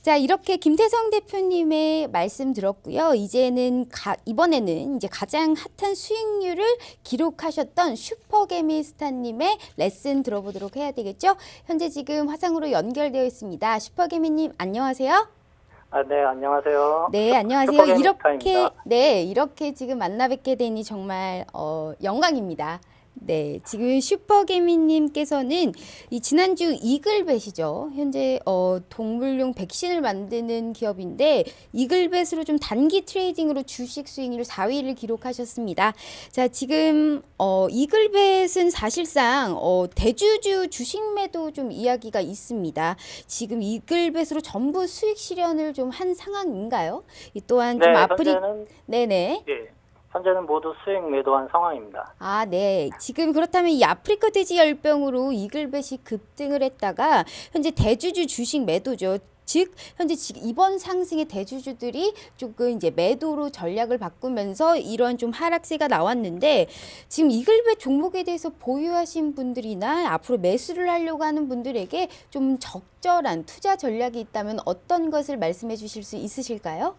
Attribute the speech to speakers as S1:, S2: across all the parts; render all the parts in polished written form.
S1: 자, 이렇게 김태성 대표님의 말씀 들었고요. 이번에는 이제 가장 핫한 수익률을 기록하셨던 슈퍼개미스타님의 레슨 들어보도록 해야 되겠죠? 현재 지금 화상으로 연결되어 있습니다. 슈퍼개미님, 안녕하세요.
S2: 네, 안녕하세요.
S1: 네, 안녕하세요.
S2: 슈퍼개미스타입니다.
S1: 이렇게 지금 만나 뵙게 되니 정말 영광입니다. 네, 지금 슈퍼개미님께서는 이 지난주 이글벳이죠. 현재 동물용 백신을 만드는 기업인데 이글벳으로 좀 단기 트레이딩으로 주식 수익률 4위를 기록하셨습니다. 자, 지금 이글벳은 사실상 대주주 주식 매도 좀 이야기가 있습니다. 지금 이글벳으로 전부 수익 실현을 좀 한 상황인가요? 또한 좀 네네.
S2: 예, 현재는 모두 수익 매도한 상황입니다.
S1: 아, 네. 지금 그렇다면 이 아프리카 돼지 열병으로 이글벳이 급등을 했다가 현재 대주주 주식 매도죠. 즉 현재 이번 상승의 대주주들이 조금 이제 매도로 전략을 바꾸면서 이런 좀 하락세가 나왔는데 지금 이글벳 종목에 대해서 보유하신 분들이나 앞으로 매수를 하려고 하는 분들에게 좀 적절한 투자 전략이 있다면 어떤 것을 말씀해 주실 수 있으실까요?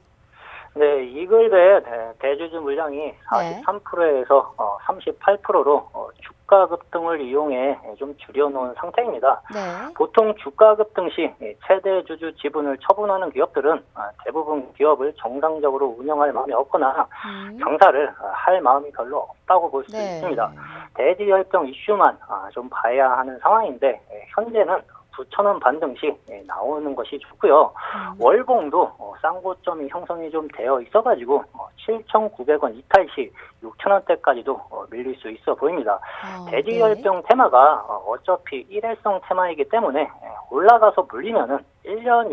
S2: 네, 이글벳 대주주 물량이 43%에서 38%로 주가 급등을 이용해 좀 줄여놓은 상태입니다.
S1: 네.
S2: 보통 주가 급등 시 최대 주주 지분을 처분하는 기업들은 대부분 기업을 정상적으로 운영할 마음이 없거나 장사를 할 마음이 별로 없다고 볼 수 있습니다. 돼지 열병 이슈만 좀 봐야 하는 상황인데 현재는 9,000원 반등 시 나오는 것이 좋고요. 월봉도 쌍고점이 형성이 좀 되어 있어가지고 7,900원 이탈 시 6,000원대까지도 밀릴 수 있어 보입니다. 돼지열병 테마가 어차피 일회성 테마이기 때문에 올라가서 물리면은 1년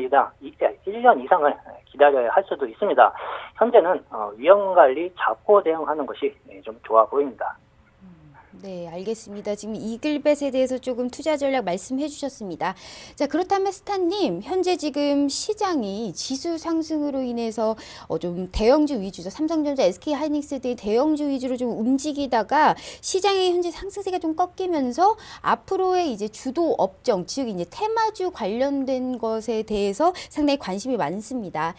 S2: 이상을 기다려야 할 수도 있습니다. 현재는 위험관리 잡고 대응하는 것이 좀 좋아 보입니다.
S1: 네, 알겠습니다. 지금 이글벳에 대해서 조금 투자 전략 말씀해 주셨습니다. 자, 그렇다면 스타님, 현재 지금 시장이 지수 상승으로 인해서 좀 대형주 위주죠. 삼성전자, SK하이닉스 등 대형주 위주로 좀 움직이다가 시장의 현재 상승세가 좀 꺾이면서 앞으로의 이제 주도 업종, 즉 이제 테마주 관련된 것에 대해서 상당히 관심이 많습니다.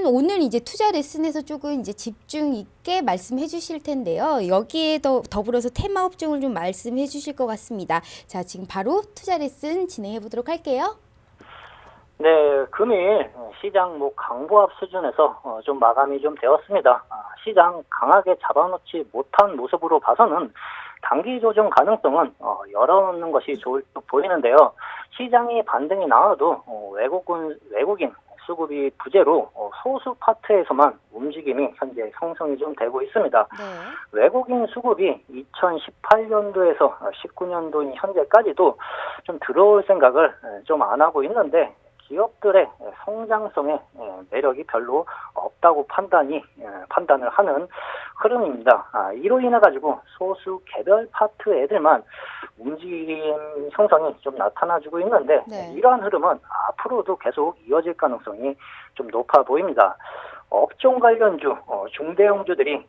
S1: 오늘 이제 투자 레슨에서 조금 이제 집중 있게 말씀해 주실 텐데요. 여기에 더불어서 테마 업종을 좀 말씀해 주실 것 같습니다. 자, 지금 바로 투자 레슨 진행해 보도록 할게요.
S2: 네, 금일 시장 강보합 수준에서 좀 마감이 좀 되었습니다. 시장 강하게 잡아놓지 못한 모습으로 봐서는 단기 조정 가능성은 열어놓는 것이 좋을 듯 보이는데요. 시장이 반등이 나와도 외국인 수급이 부재로 소수 파트에서만 움직임이 현재 형성이 좀 되고 있습니다.
S1: 네.
S2: 외국인 수급이 2018년도에서 19년도인 현재까지도 좀 들어올 생각을 좀 안 하고 있는데 기업들의 성장성에 매력이 별로 없다고 판단을 하는 흐름입니다. 이로 인해 가지고 소수 개별 파트 애들만 움직임 형성이 좀 나타나주고 있는데 이러한 흐름은 앞으로도 계속 이어질 가능성이 좀 높아 보입니다. 업종 관련주, 중대형주들이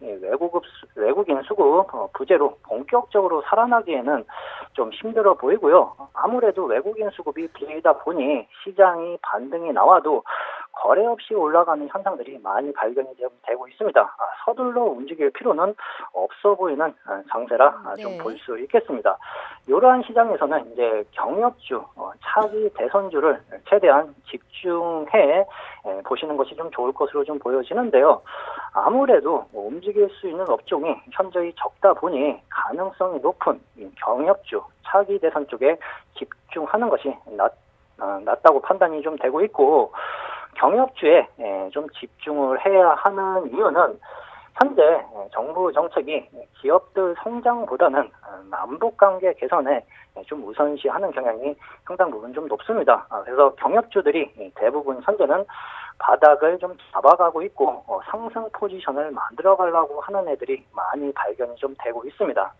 S2: 외국인 수급 부재로 본격적으로 살아나기에는 좀 힘들어 보이고요. 아무래도 외국인 수급이 부재이다 보니 시장이 반등이 나와도 거래 없이 올라가는 현상들이 많이 발견이 되고 있습니다. 서둘러 움직일 필요는 없어 보이는 장세라 좀 볼 수 있겠습니다. 이러한 시장에서는 이제 경력주, 차기 대선주를 최대한 집중해 보시는 것이 좀 좋을 것으로 좀 보여지는데요. 아무래도 움직일 수 있는 업종이 현저히 적다 보니 가능성이 높은 경력주, 차기 대선 쪽에 집중하는 것이 낫다고 판단이 좀 되고 있고 경력주에 좀 집중을 해야 하는 이유는 현재 정부 정책이 기업들 성장보다는 남북관계 개선에 좀 우선시하는 경향이 상당 부분 좀 높습니다. 그래서 경력주들이 대부분 현재는 바닥을 좀 잡아가고 있고 상승 포지션을 만들어 가려고 하는 애들이 많이 발견이 좀 되고 있습니다.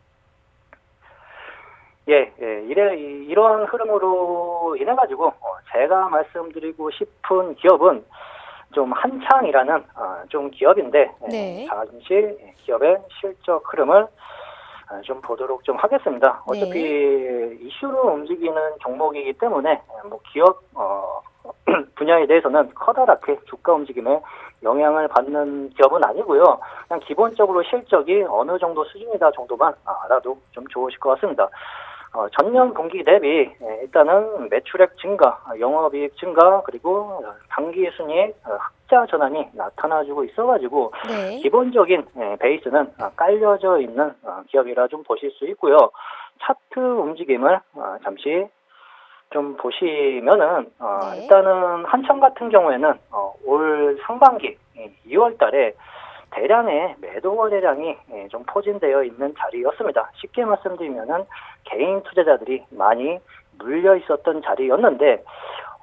S2: 이러한 흐름으로 인해 가지고 제가 말씀드리고 싶은 기업은 좀 한창이라는 좀 기업인데 잠시 기업의 실적 흐름을 좀 보도록 좀 하겠습니다. 어차피 이슈로 움직이는 종목이기 때문에 기업 분야에 대해서는 커다랗게 주가 움직임에 영향을 받는 기업은 아니고요. 그냥 기본적으로 실적이 어느 정도 수준이다 정도만 알아도 좀 좋으실 것 같습니다. 전년 동기 대비 일단은 매출액 증가, 영업이익 증가, 그리고 당기순이익 흑자 전환이 나타나주고 있어가지고
S1: 네.
S2: 기본적인 베이스는 깔려져 있는 기업이라 좀 보실 수 있고요. 차트 움직임을 잠시 좀 보시면은
S1: 네.
S2: 일단은 한참 같은 경우에는 올 상반기 2월 달에 대량의 매도 거래량이 좀 포진되어 있는 자리였습니다. 쉽게 말씀드리면은 개인 투자자들이 많이 물려 있었던 자리였는데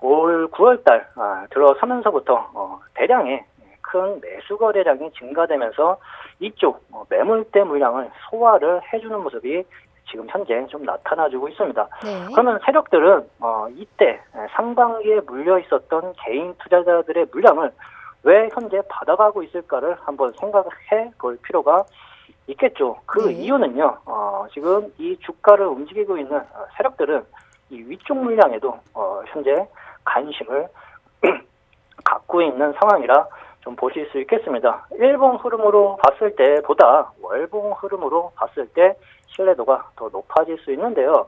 S2: 올 9월 달 들어서면서부터 대량의 큰 매수 거래량이 증가되면서 이쪽 매물대 물량을 소화를 해주는 모습이 지금 현재 좀 나타나주고 있습니다.
S1: 네.
S2: 그러면 세력들은 이때 상반기에 물려 있었던 개인 투자자들의 물량을 왜 현재 받아가고 있을까를 한번 생각해 볼 필요가 있겠죠. 그
S1: 네.
S2: 이유는요. 지금 이 주가를 움직이고 있는 세력들은 이 위쪽 물량에도 현재 관심을 갖고 있는 상황이라 좀 보실 수 있겠습니다. 일봉 흐름으로 봤을 때보다 월봉 흐름으로 봤을 때 신뢰도가 더 높아질 수 있는데요.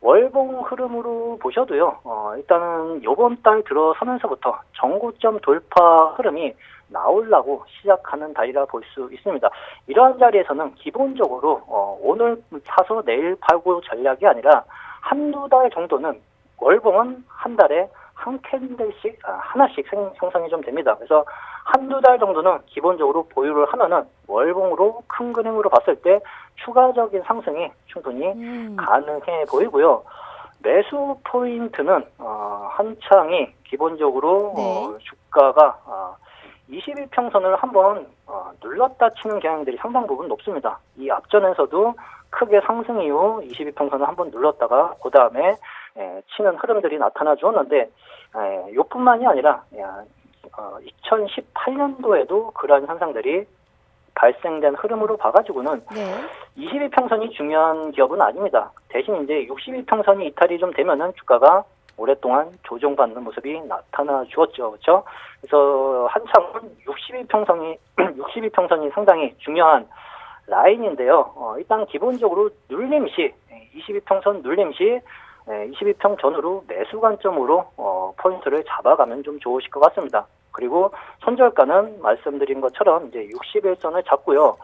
S2: 월봉 흐름으로 보셔도요. 일단은 이번 달 들어서면서부터 정고점 돌파 흐름이 나오려고 시작하는 달이라 볼 수 있습니다. 이러한 자리에서는 기본적으로 오늘 사서 내일 팔고 전략이 아니라 한두 달 정도는 월봉은 한 달에 한 캔들씩 하나씩 형성이 좀 됩니다. 그래서 한두 달 정도는 기본적으로 보유를 하면은 월봉으로 큰 그림으로 봤을 때 추가적인 상승이 충분히 가능해 보이고요. 매수 포인트는 한창이 기본적으로
S1: 네.
S2: 주가가 21평선을 한번 눌렀다 치는 경향들이 상당 부분 높습니다. 이 앞전에서도 크게 상승 이후 22평선을 한번 눌렀다가 그 다음에 치는 흐름들이 나타나 주었는데 이뿐만이 아니라 2018년도에도 그러한 현상들이 발생된 흐름으로 봐가지고는
S1: 네.
S2: 22평선이 중요한 기업은 아닙니다. 대신 이제 62평선이 이탈이 좀 되면은 주가가 오랫동안 조정받는 모습이 나타나 주었죠. 그렇죠? 그래서 한창은 62평선이 상당히 중요한 라인인데요. 일단 기본적으로 눌림 시 22평선 눌림 시 22평 전후로 매수 관점으로 포인트를 잡아가면 좀 좋으실 것 같습니다. 그리고 손절가는 말씀드린 것처럼 이제 61선을 잡고요.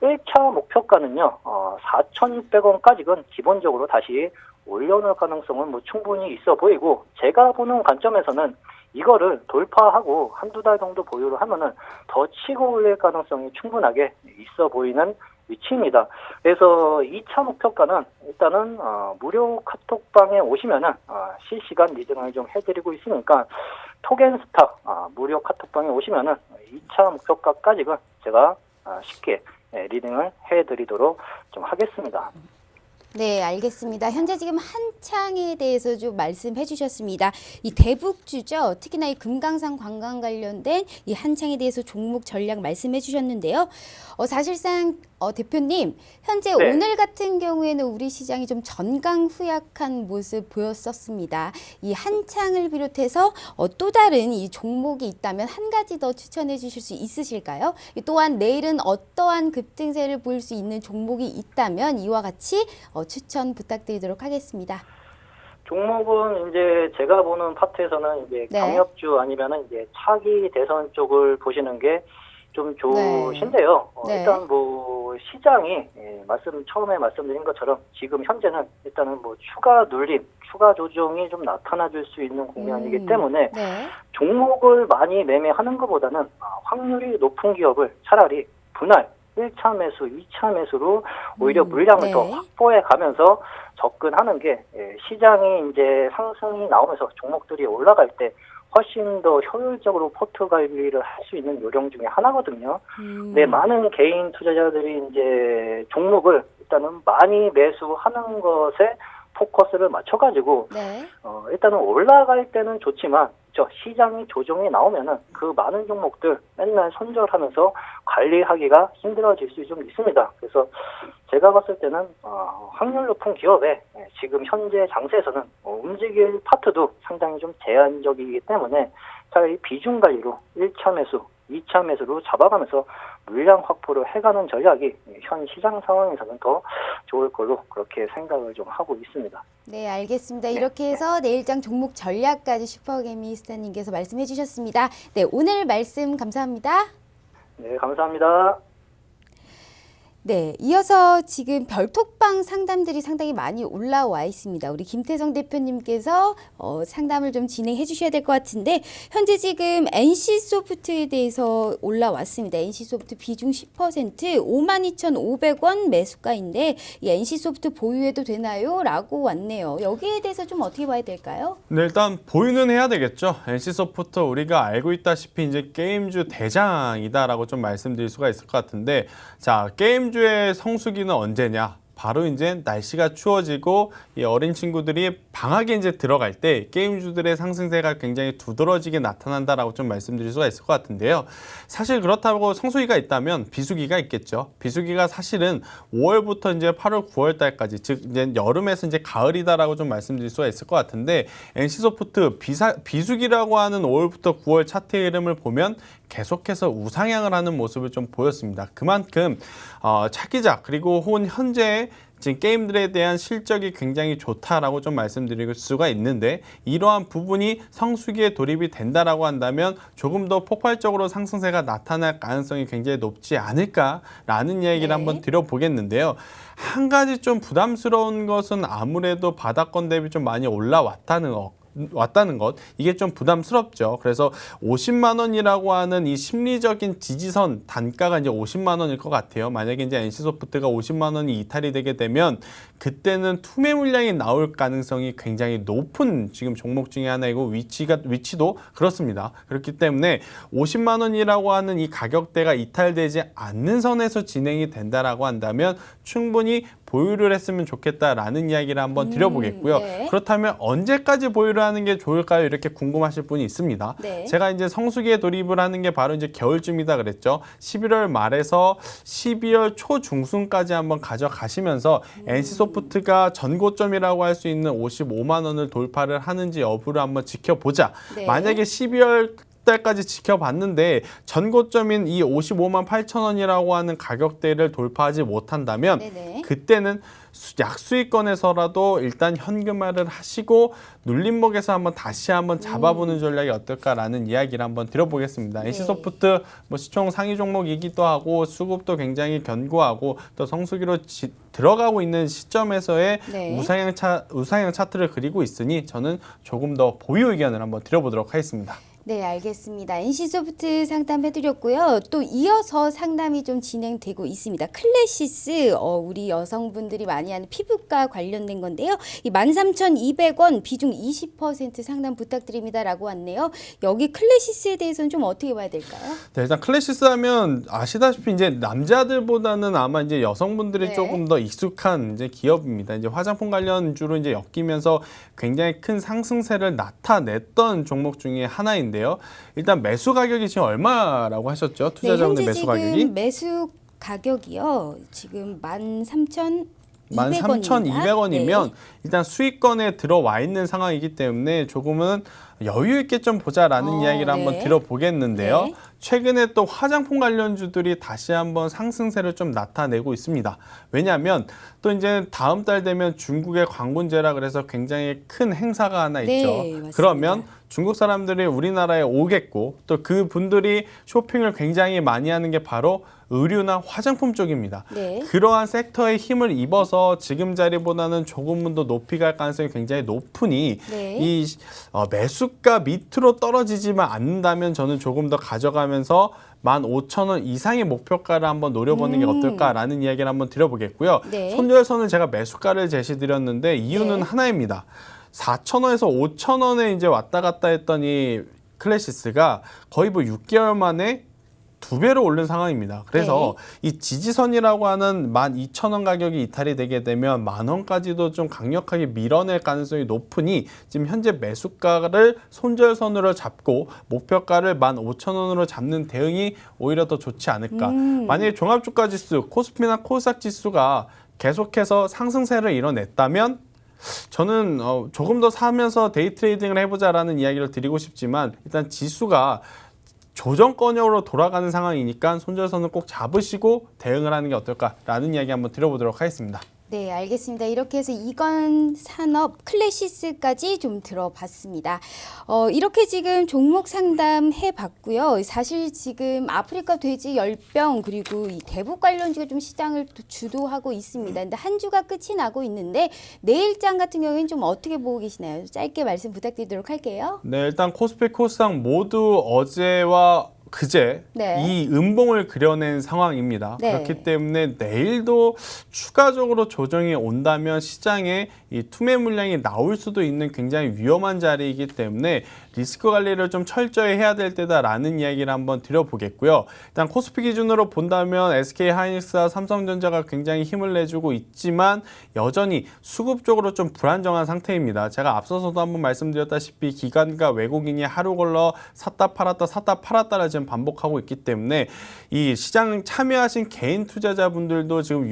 S2: 1차 목표가는요. 4,600원까지는 기본적으로 다시 올려놓을 가능성은 뭐 충분히 있어 보이고 제가 보는 관점에서는 이거를 돌파하고 한두 달 정도 보유를 하면은 더 치고 올릴 가능성이 충분하게 있어 보이는 위치입니다. 그래서 2차 목표가는 일단은 무료 카톡방에 오시면은 실시간 리딩을 좀 해드리고 있으니까 톡앤스타 무료 카톡방에 오시면은 2차 목표가까지는 제가 쉽게 리딩을 해드리도록 좀 하겠습니다.
S1: 네, 알겠습니다. 현재 지금 한창에 대해서 좀 말씀해 주셨습니다. 이 대북주죠. 특히나 이 금강산 관광 관련된 이 한창에 대해서 종목 전략 말씀해 주셨는데요. 사실상 대표님, 현재
S2: 네.
S1: 오늘 같은 경우에는 우리 시장이 좀 전강후약한 모습 보였었습니다. 이 한창을 비롯해서 또 다른 이 종목이 있다면 한 가지 더 추천해 주실 수 있으실까요? 또한 내일은 어떠한 급등세를 보일 수 있는 종목이 있다면 이와 같이 추천 부탁드리도록 하겠습니다.
S2: 종목은 이제 제가 보는 파트에서는 이제
S1: 네.
S2: 강력주 아니면은 이제 차기 대선 쪽을 보시는 게 좀 좋으신데요.
S1: 네.
S2: 일단 뭐 시장이 처음에 말씀드린 것처럼 지금 현재는 일단은 뭐 추가 눌림, 추가 조정이 좀 나타나줄 수 있는 국면이기 때문에
S1: 네.
S2: 종목을 많이 매매하는 것보다는 확률이 높은 기업을 차라리 분할 1차 매수, 2차 매수로 오히려 물량을
S1: 네.
S2: 더 확보해 가면서 접근하는 게 시장이 이제 상승이 나오면서 종목들이 올라갈 때 훨씬 더 효율적으로 포트 관리를 할 수 있는 요령 중에 하나거든요. 네, 많은 개인 투자자들이 이제 종목을 일단은 많이 매수하는 것에 포커스를 맞춰가지고
S1: 네.
S2: 일단은 올라갈 때는 좋지만 시장이 조정이 나오면은 그 많은 종목들 맨날 손절하면서 관리하기가 힘들어질 수 좀 있습니다. 그래서 제가 봤을 때는 확률 높은 기업에 지금 현재 장세에서는 움직일 파트도 상당히 좀 제한적이기 때문에 차라리 비중 관리로 1차 매수, 2차 매수로 잡아가면서 물량 확보를 해가는 전략이 현 시장 상황에서는 더 좋을 걸로 그렇게 생각을 좀 하고 있습니다.
S1: 네, 알겠습니다. 이렇게 해서 내일장 종목 전략까지 슈퍼개미스타님께서 말씀해 주셨습니다. 네, 오늘 말씀 감사합니다.
S2: 네, 감사합니다.
S1: 네, 이어서 지금 별톡방 상담들이 상당히 많이 올라와 있습니다. 우리 김태성 대표님께서 상담을 좀 진행해 주셔야 될 것 같은데 현재 지금 NC소프트에 대해서 올라왔습니다. NC소프트 비중 10% 52,500원 매수가인데 이 NC소프트 보유해도 되나요? 라고 왔네요. 여기에 대해서 좀 어떻게 봐야 될까요?
S3: 네, 일단 보유는 해야 되겠죠. NC소프트 우리가 알고 있다시피 이제 게임주 대장이다라고 좀 말씀드릴 수가 있을 것 같은데, 자, 게임주의 성수기는 언제냐? 바로 이제 날씨가 추워지고 이 어린 친구들이 방학에 이제 들어갈 때 게임주들의 상승세가 굉장히 두드러지게 나타난다라고 좀 말씀드릴 수가 있을 것 같은데요. 사실 그렇다고 성수기가 있다면 비수기가 있겠죠. 비수기가 사실은 5월부터 이제 8월, 9월 달까지, 즉 이제 여름에서 이제 가을이다라고 좀 말씀드릴 수가 있을 것 같은데, NC소프트 비수기라고 하는 5월부터 9월 차트 흐름을 보면 계속해서 우상향을 하는 모습을 좀 보였습니다. 그만큼 차기작 그리고 혹은 현재 지금 게임들에 대한 실적이 굉장히 좋다라고 좀 말씀드릴 수가 있는데, 이러한 부분이 성수기에 돌입이 된다라고 한다면 조금 더 폭발적으로 상승세가 나타날 가능성이 굉장히 높지 않을까라는 이야기를 한번 드려보겠는데요. 한 가지 좀 부담스러운 것은 아무래도 바닥권 대비 좀 많이 올라왔다는 것, 이게 좀 부담스럽죠. 그래서 50만 원이라고 하는 이 심리적인 지지선 단가가 이제 50만 원일 것 같아요. 만약에 이제 NC소프트가 50만 원이 이탈이 되게 되면 그때는 투매 물량이 나올 가능성이 굉장히 높은 지금 종목 중에 하나이고 위치도 그렇습니다. 그렇기 때문에 50만 원이라고 하는 이 가격대가 이탈되지 않는 선에서 진행이 된다라고 한다면 충분히 보유를 했으면 좋겠다라는 이야기를 한번 드려보겠고요.
S1: 네.
S3: 그렇다면 언제까지 보유를 하는 게 좋을까요? 이렇게 궁금하실 분이 있습니다.
S1: 네.
S3: 제가 이제 성수기에 돌입을 하는 게 바로 이제 겨울쯤이다 그랬죠. 11월 말에서 12월 초 중순까지 한번 가져가시면서 NC소프트가 전고점이라고 할 수 있는 55만 원을 돌파를 하는지 여부를 한번 지켜보자.
S1: 네.
S3: 만약에 12월 달까지 지켜봤는데 전고점인 이 55만 8천 원이라고 하는 가격대를 돌파하지 못한다면
S1: 네네.
S3: 그때는 약수익권에서라도 일단 현금화를 하시고 눌림목에서 다시 한번 잡아보는 전략이 어떨까라는 이야기를 한번 드려보겠습니다.
S1: 네.
S3: NC소프트 시총 상위 종목이기도 하고 수급도 굉장히 견고하고 또 성수기로 들어가고 있는 시점에서의
S1: 네.
S3: 우상향 차트를 그리고 있으니 저는 조금 더 보유 의견을 한번 드려보도록 하겠습니다.
S1: 네, 알겠습니다. NC소프트 상담해드렸고요. 또 이어서 상담이 좀 진행되고 있습니다. 클래시스, 우리 여성분들이 많이 하는 피부과 관련된 건데요. 이 13,200원 비중 20% 상담 부탁드립니다라고 왔네요. 여기 클래시스에 대해서는 좀 어떻게 봐야 될까요?
S3: 네, 일단 클래시스 하면 아시다시피 이제 남자들보다는 아마 이제 여성분들이
S1: 네.
S3: 조금 더 익숙한 이제 기업입니다. 이제 화장품 관련주로 이제 엮이면서 굉장히 큰 상승세를 나타냈던 종목 중에 하나인데요. 일단 매수 가격이 지금 얼마라고 하셨죠? 투자자분의
S1: 네,
S3: 매수
S1: 현재
S3: 가격이?
S1: 지금 매수 가격이요. 지금 13,200원입니다.
S3: 13,200원이면 일단 수익권에 들어와 있는 상황이기 때문에 조금은 여유 있게 좀 보자라는 이야기를 한번
S1: 네.
S3: 들어보겠는데요.
S1: 네.
S3: 최근에 또 화장품 관련주들이 다시 한번 상승세를 좀 나타내고 있습니다. 왜냐하면 또 이제 다음 달 되면 중국의 광군제라 그래서 굉장히 큰 행사가 하나
S1: 네,
S3: 있죠.
S1: 맞습니다.
S3: 그러면 중국 사람들이 우리나라에 오겠고 또 그 분들이 쇼핑을 굉장히 많이 하는 게 바로 의류나 화장품 쪽입니다.
S1: 네.
S3: 그러한 섹터에 힘을 입어서 지금 자리보다는 조금은 더 높이 갈 가능성이 굉장히 높으니
S1: 네.
S3: 이 매수가 밑으로 떨어지지만 않는다면 저는 조금 더 가져가면서 15,000원 이상의 목표가를 한번 노려보는 게 어떨까라는 이야기를 한번 드려보겠고요.
S1: 네.
S3: 손절선은 제가 매수가를 제시드렸는데 이유는
S1: 네.
S3: 하나입니다. 4,000원에서 5,000원에 이제 왔다 갔다 했던 이 클래시스가 거의 6개월 만에 2배로 오른 상황입니다. 그래서 이 지지선이라고 하는 12,000원 가격이 이탈이 되게 되면 10,000원까지도 좀 강력하게 밀어낼 가능성이 높으니 지금 현재 매수가를 손절선으로 잡고 목표가를 15,000원으로 잡는 대응이 오히려 더 좋지 않을까. 만약에 종합주가 지수, 코스피나 코스닥 지수가 계속해서 상승세를 이뤄냈다면 저는 조금 더 사면서 데이 트레이딩을 해보자라는 이야기를 드리고 싶지만 일단 지수가 조정권역으로 돌아가는 상황이니까 손절선을 꼭 잡으시고 대응을 하는 게 어떨까라는 이야기 한번 드려보도록 하겠습니다.
S1: 네, 알겠습니다. 이렇게 해서 이건 산업 클래시스까지 좀 들어봤습니다. 이렇게 지금 종목 상담해 봤고요. 사실 지금 아프리카 돼지 열병 그리고 이 대북 관련주가 좀 시장을 또 주도하고 있습니다. 근데 한 주가 끝이 나고 있는데 내일장 같은 경우에는 좀 어떻게 보고 계시나요? 짧게 말씀 부탁드리도록 할게요.
S3: 네, 일단 코스피 코스닥 모두 어제와 그제
S1: 네.
S3: 이 음봉을 그려낸 상황입니다.
S1: 네.
S3: 그렇기 때문에 내일도 추가적으로 조정이 온다면 시장에 이 투매 물량이 나올 수도 있는 굉장히 위험한 자리이기 때문에 리스크 관리를 좀 철저히 해야 될 때다라는 이야기를 한번 드려보겠고요. 일단 코스피 기준으로 본다면 SK 하이닉스와 삼성전자가 굉장히 힘을 내주고 있지만 여전히 수급 쪽으로 좀 불안정한 상태입니다. 제가 앞서서도 한번 말씀드렸다시피 기관과 외국인이 하루 걸러 샀다 팔았다를 지금 반복하고 있기 때문에 이 시장 참여하신 개인 투자자분들도 지금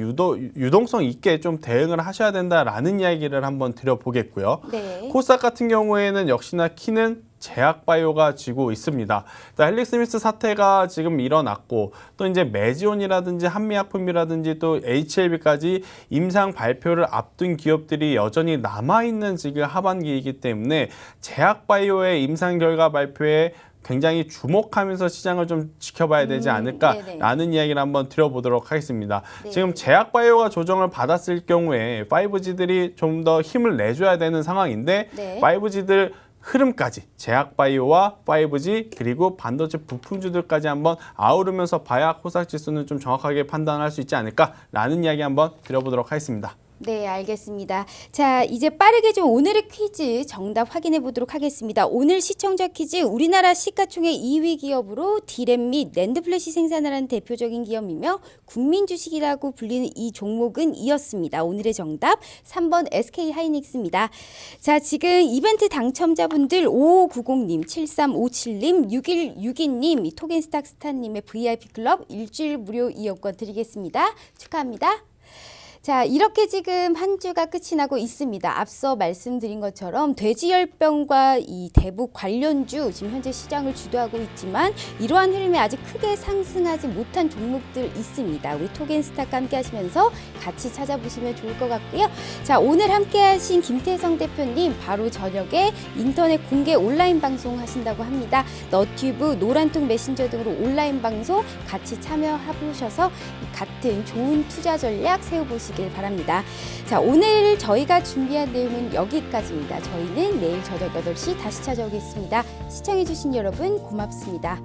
S3: 유동성 있게 좀 대응을 하셔야 된다라는 이야기를 한번 드려보겠고요.
S1: 네.
S3: 코스닥 같은 경우에는 역시나 키는 제약바이오가 쥐고 있습니다. 헬릭스미스 사태가 지금 일어났고 또 이제 메지온이라든지 한미약품이라든지 또 HLB까지 임상 발표를 앞둔 기업들이 여전히 남아있는 지금 하반기이기 때문에 제약바이오의 임상 결과 발표에 굉장히 주목하면서 시장을 좀 지켜봐야 되지 않을까라는 이야기를 한번 드려보도록 하겠습니다.
S1: 네.
S3: 지금 제약바이오가 조정을 받았을 경우에 5G들이 좀 더 힘을 내줘야 되는 상황인데
S1: 네.
S3: 5G들 흐름까지 제약바이오와 5G 그리고 반도체 부품주들까지 한번 아우르면서 봐야 코스닥 지수는 좀 정확하게 판단할 수 있지 않을까라는 이야기 한번 드려보도록 하겠습니다.
S1: 네, 알겠습니다. 자, 이제 빠르게 좀 오늘의 퀴즈 정답 확인해 보도록 하겠습니다. 오늘 시청자 퀴즈 우리나라 시가총액 2위 기업으로 디램 및 낸드 플래시 생산을 하는 대표적인 기업이며 국민 주식이라고 불리는 이 종목은 이었습니다. 오늘의 정답 3번 SK 하이닉스입니다. 자, 지금 이벤트 당첨자분들 5590님, 7357님, 6162님, 토겐스탁 스타님의 VIP 클럽 일주일 무료 이용권 드리겠습니다. 축하합니다. 자, 이렇게 지금 한 주가 끝이 나고 있습니다. 앞서 말씀드린 것처럼 돼지열병과 이 대북 관련주 지금 현재 시장을 주도하고 있지만 이러한 흐름이 아직 크게 상승하지 못한 종목들 있습니다. 우리 토겐스탁과 함께 하시면서 같이 찾아보시면 좋을 것 같고요. 자, 오늘 함께 하신 김태성 대표님 바로 저녁에 인터넷 공개 온라인 방송 하신다고 합니다. 너튜브, 노란통 메신저 등으로 온라인 방송 같이 참여해보셔서 같은 좋은 투자 전략 세워보시길 바랍니다. 자, 오늘 저희가 준비한 내용은 여기까지입니다. 저희는 내일 저녁 8시 다시 찾아오겠습니다. 시청해주신 여러분 고맙습니다.